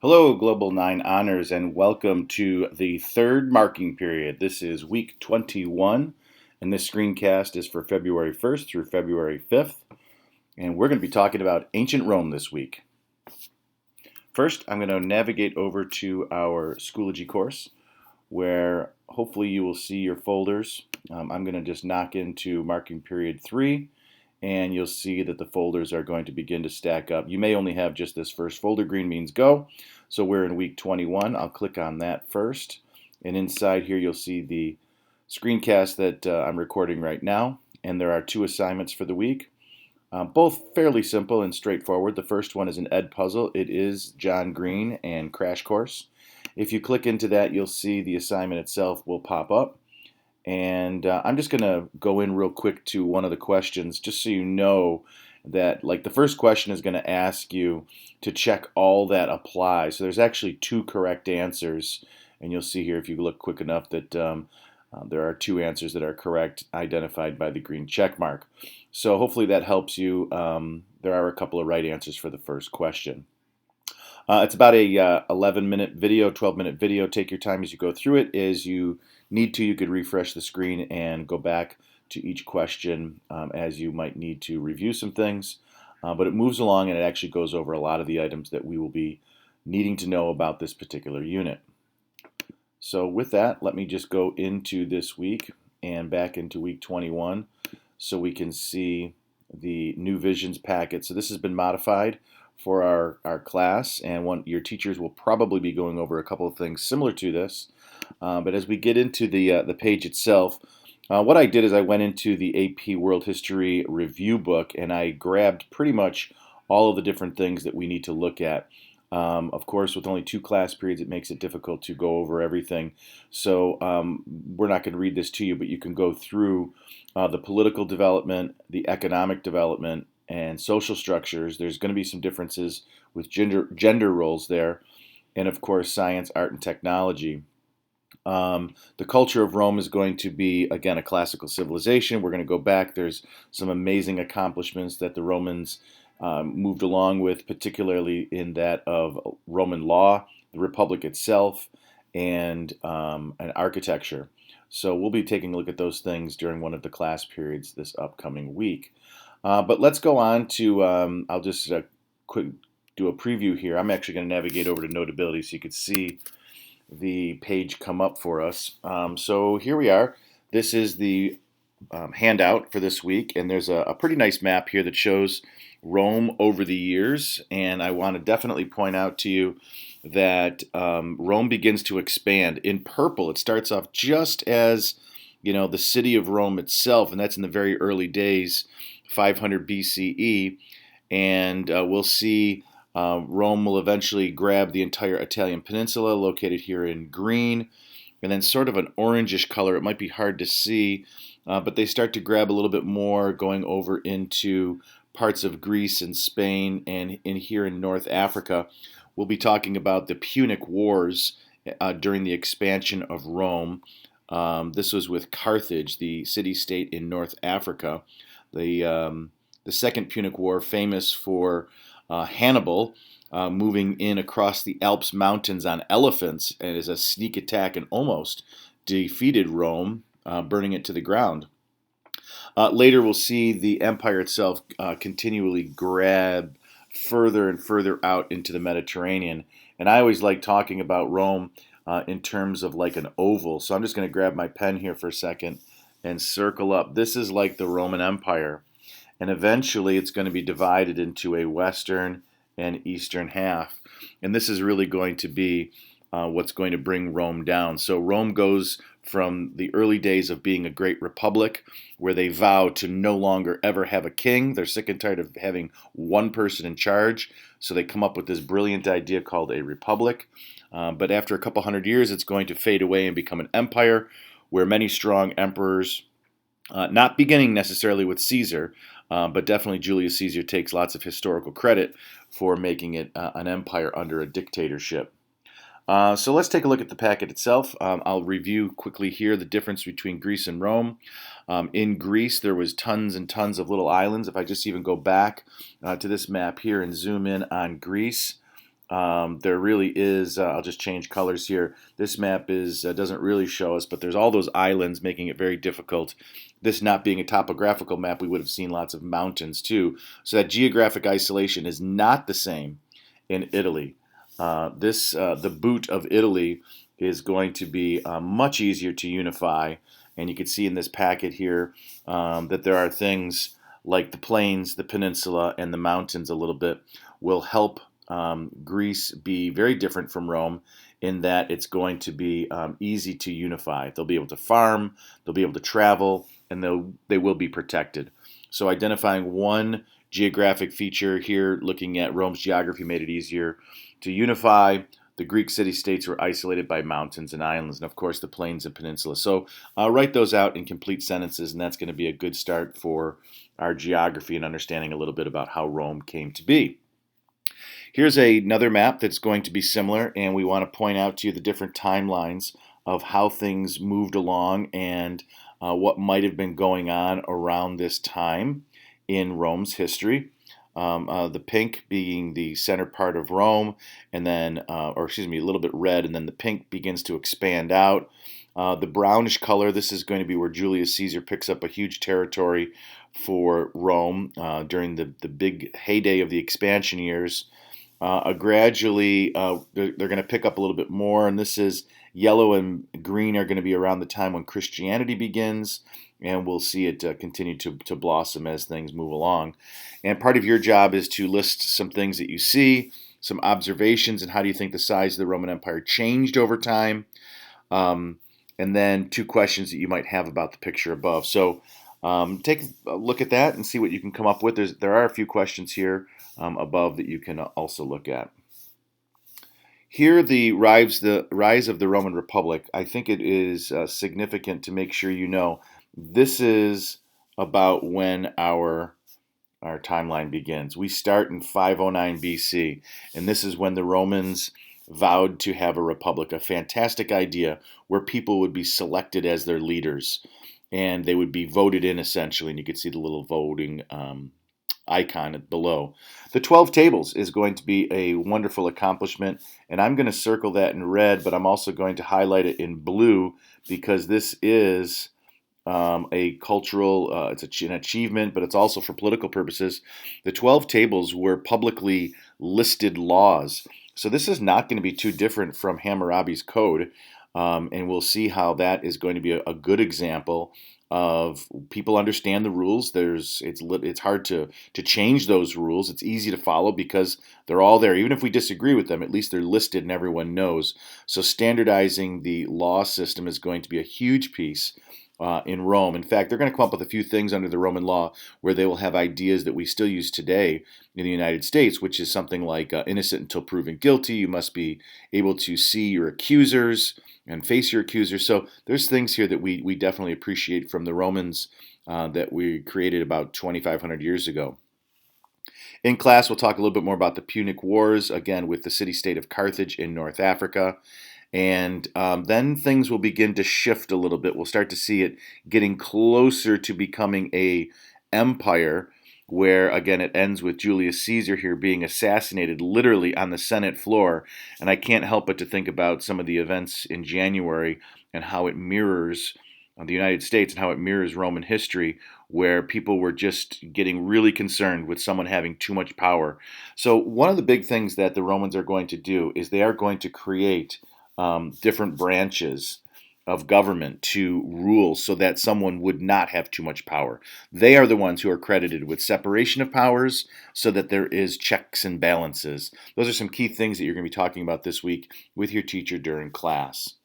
Hello, Global 9 Honors, and welcome to the third marking period. This is week 21, and this screencast is for February 1st through February 5th, and we're going to be talking about ancient Rome this week. First, I'm going to navigate over to our Schoology course, where hopefully you will see your folders. I'm going to just knock into marking period 3, and you'll see that the folders are going to begin to stack up. You may only have just this first folder. Green means go. So we're in week 21. I'll click on that first. And inside here you'll see the screencast that I'm recording right now. And there are 2 assignments for the week. Both fairly simple and straightforward. The first one is an Ed puzzle. It is John Green and Crash Course. If you click into that, you'll see the assignment itself will pop up. And I'm just going to go in real quick to one of the questions, just so you know that, like, the first question is going to ask you to check all that applies. So there's actually 2 correct answers, and you'll see here if you look quick enough that there are 2 answers that are correct, identified by the green check mark. So hopefully that helps you. There are a couple of right answers for the first question. It's about a 11-minute video, 12-minute video. Take your time as you go through it. As you need to, you could refresh the screen and go back to each question as you might need to review some things. But it moves along and it actually goes over a lot of the items that we will be needing to know about this particular unit. So with that, let me just go into this week and back into week 21 so we can see the new visions packet. So this has been modified for our class, and your teachers will probably be going over a couple of things similar to this. But as we get into the page itself, what I did is I went into the AP World History Review book and I grabbed pretty much all of the different things that we need to look at. Of course, with only 2 class periods, it makes it difficult to go over everything. So we're not going to read this to you, but you can go through the political development, the economic development, and social structures. There's going to be some differences with gender roles there, and of course science, art, and technology. The culture of Rome is going to be, again, a classical civilization. We're going to go back. There's some amazing accomplishments that the Romans moved along with, particularly in that of Roman law, the Republic itself, and architecture. So we'll be taking a look at those things during one of the class periods this upcoming week. But let's go on to, I'll just quick do a preview here. I'm actually going to navigate over to Notability so you could see the page come up for us. So here we are. This is the handout for this week, and there's a pretty nice map here that shows Rome over the years. And I want to definitely point out to you that Rome begins to expand. In purple, it starts off just as, the city of Rome itself, and that's in the very early days, 500 BCE, and we'll see Rome will eventually grab the entire Italian peninsula, located here in green, and then sort of an orangish color. It might be hard to see, but they start to grab a little bit more, going over into parts of Greece and Spain, and in here in North Africa. We'll be talking about the Punic Wars during the expansion of Rome. This was with Carthage, the city-state in North Africa. The Second Punic War, famous for Hannibal moving in across the Alps mountains on elephants and as a sneak attack, and almost defeated Rome, burning it to the ground. Later we'll see the empire itself continually grab further and further out into the Mediterranean. And I always like talking about Rome in terms of like an oval. So I'm just going to grab my pen here for a second and circle up. This is like the Roman Empire. And eventually it's going to be divided into a western and eastern half. And this is really going to be what's going to bring Rome down. So Rome goes from the early days of being a great republic, where they vow to no longer ever have a king. They're sick and tired of having one person in charge. So they come up with this brilliant idea called a republic. But after a couple hundred years, it's going to fade away and become an empire, where many strong emperors, not beginning necessarily with Caesar, but definitely Julius Caesar takes lots of historical credit for making it an empire under a dictatorship. So let's take a look at the packet itself. I'll review quickly here the difference between Greece and Rome. In Greece, there was tons and tons of little islands. If I just even go back to this map here and zoom in on Greece, There really is, I'll just change colors here. This map doesn't really show us, but there's all those islands making it very difficult. This not being a topographical map, we would have seen lots of mountains too. So that geographic isolation is not the same in Italy. The boot of Italy is going to be much easier to unify. And you can see in this packet here that there are things like the plains, the peninsula, and the mountains a little bit will help Greece be very different from Rome in that it's going to be easy to unify. They'll be able to farm, they'll be able to travel, and they will be protected. So identifying one geographic feature here, looking at Rome's geography, made it easier to unify. The Greek city-states were isolated by mountains and islands, and of course the plains and peninsula. So write those out in complete sentences, and that's going to be a good start for our geography and understanding a little bit about how Rome came to be. Here's another map that's going to be similar, and we want to point out to you the different timelines of how things moved along and what might have been going on around this time in Rome's history. The pink being the center part of Rome, and then, a little bit red, and then the pink begins to expand out. The brownish color, this is going to be where Julius Caesar picks up a huge territory for Rome during the big heyday of the expansion years. Gradually, they're going to pick up a little bit more, and this is yellow and green are going to be around the time when Christianity begins, and we'll see it continue to blossom as things move along. And part of your job is to list some things that you see, some observations, and how do you think the size of the Roman Empire changed over time, and then 2 questions that you might have about the picture above. So take a look at that and see what you can come up with. There are a few questions here above that you can also look at. Here, the rise of the Roman Republic, I think it is significant to make sure you know this is about when our timeline begins. We start in 509 BC, and this is when the Romans vowed to have a republic, a fantastic idea where people would be selected as their leaders, and they would be voted in essentially, and you can see the little voting icon below. The 12 tables is going to be a wonderful accomplishment, and I'm going to circle that in red, but I'm also going to highlight it in blue because this is a cultural, it's an achievement, but it's also for political purposes. The 12 tables were publicly listed laws. So this is not going to be too different from Hammurabi's code, and we'll see how that is going to be a good example of people understand the rules. It's hard to change those rules. It's easy to follow because they're all there. Even if we disagree with them, at least they're listed and everyone knows. So standardizing the law system is going to be a huge piece in Rome. In fact, they're going to come up with a few things under the Roman law where they will have ideas that we still use today in the United States, which is something like innocent until proven guilty. You must be able to see your accusers and face your accusers. So there's things here that we definitely appreciate from the Romans that we created about 2,500 years ago. In class, we'll talk a little bit more about the Punic Wars, again, with the city-state of Carthage in North Africa. And then things will begin to shift a little bit. We'll start to see it getting closer to becoming a empire where, again, it ends with Julius Caesar here being assassinated literally on the Senate floor. And I can't help but to think about some of the events in January and how it mirrors the United States and how it mirrors Roman history, where people were just getting really concerned with someone having too much power. So one of the big things that the Romans are going to do is they are going to create different branches of government to rule so that someone would not have too much power. They are the ones who are credited with separation of powers so that there is checks and balances. Those are some key things that you're going to be talking about this week with your teacher during class.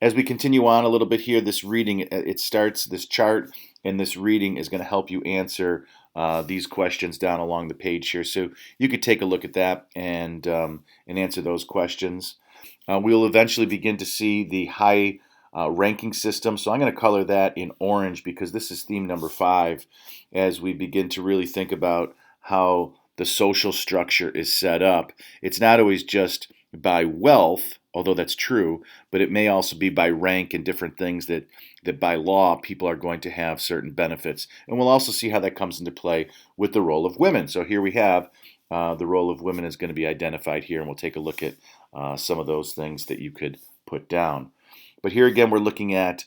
As we continue on a little bit here, this reading, it starts this chart, and this reading is going to help you answer these questions down along the page here. So you could take a look at that and answer those questions. We'll eventually begin to see the high ranking system. So I'm going to color that in orange because this is theme number 5 as we begin to really think about how the social structure is set up. It's not always just by wealth, although that's true, but it may also be by rank and different things that by law people are going to have certain benefits. And we'll also see how that comes into play with the role of women. So here we have the role of women is going to be identified here, and we'll take a look at some of those things that you could put down. But here again, we're looking at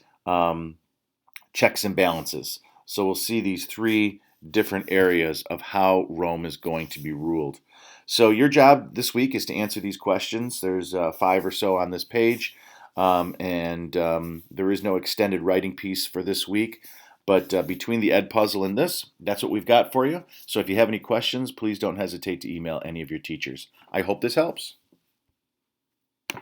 checks and balances. So we'll see these three different areas of how Rome is going to be ruled. So your job this week is to answer these questions. There's 5 or so on this page, and there is no extended writing piece for this week. But between the Ed Puzzle and this, that's what we've got for you. So if you have any questions, please don't hesitate to email any of your teachers. I hope this helps.